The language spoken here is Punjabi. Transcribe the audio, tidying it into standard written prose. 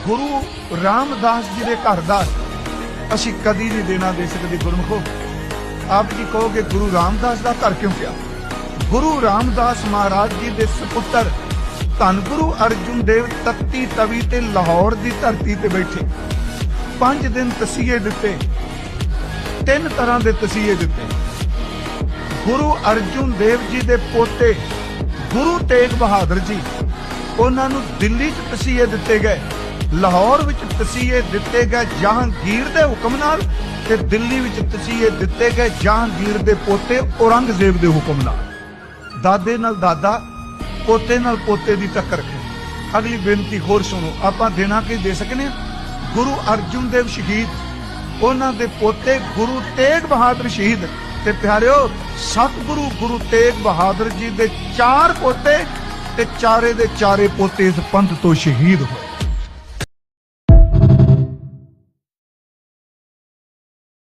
ਗੁਰੂ ਰਾਮਦਾਸ ਜੀ ਦੇ ਘਰ ਦਾ ਅਸੀਂ ਕਦੀ ਨਹੀਂ ਦੇਣਾ ਦੇ ਸਕਦੇ। ਗੁਰਮੁਖੋ, ਆਪ ਜੀ ਕਹੋਗੇ ਗੁਰੂ ਰਾਮਦਾਸ ਦਾ ਘਰ ਕਿਉਂ ਪਿਆ? ਗੁਰੂ ਰਾਮਦਾਸ ਮਹਾਰਾਜ ਜੀ ਦੇ ਸੁਪੁੱਤਰ ਧੰਨ ਗੁਰੂ ਅਰਜੁਨ ਦੇਵ ਤੱਤੀ ਤਵੀ ਤੇ ਲਾਹੌਰ ਦੀ ਧਰਤੀ ਤੇ ਬੈਠੇ 5 ਦਿਨ ਤਸੀਹੇ ਦਿੱਤੇ, 3 ਤਰ੍ਹਾਂ ਦੇ ਤਸੀਹੇ ਦਿੱਤੇ। ਗੁਰੂ ਅਰਜੁਨ ਦੇਵ ਜੀ ਦੇ ਪੋਤੇ ਗੁਰੂ ਤੇਗ ਬਹਾਦਰ ਜੀ, ਉਹਨਾਂ ਨੂੰ ਦਿੱਲੀ 'ਚ ਤਸੀਹੇ ਦਿੱਤੇ ਗਏ, ਲਾਹੌਰ ਵਿੱਚ ਤਸੀਹੇ ਦਿੱਤੇ ਗਏ ਜਹਾਂਗੀਰ ਦੇ ਹੁਕਮ ਨਾਲ, ਤੇ ਦਿੱਲੀ ਵਿੱਚ ਤਸੀਹੇ ਦਿੱਤੇ ਗਏ ਜਹਾਂਗੀਰ ਦੇ ਪੋਤੇ ਔਰੰਗਜ਼ੇਬ ਦੇ ਹੁਕਮ ਨਾਲ। ਦਾਦੇ ਨਾਲ ਦਾਦਾ, ਪੋਤੇ ਨਾਲ ਪੋਤੇ ਦੀ ਟੱਕਰ ਖੜੀ। ਅਗਲੀ ਬੇਨਤੀ ਹੋਰ ਸੁਣੋ, ਆਪਾਂ ਦੇਣਾ ਕੀ ਦੇ ਸਕਨੇ? ਗੁਰੂ ਅਰਜੁਨ ਦੇਵ ਸ਼ਹੀਦ, ਉਹਨਾਂ ਦੇ ਪੋਤੇ ਗੁਰੂ ਤੇਗ ਬਹਾਦਰ ਸ਼ਹੀਦ। ਤੇ ਪਿਆਰਿਓ, ਸਤਿਗੁਰੂ ਗੁਰੂ ਤੇਗ ਬਹਾਦਰ ਜੀ ਦੇ 4 ਪੋਤੇ ਤੇ ਚਾਰੇ ਦੇ ਚਾਰੇ ਪੋਤੇ ਇਸ ਪੰਥ ਤੋਂ ਸ਼ਹੀਦ ਹੋਏ।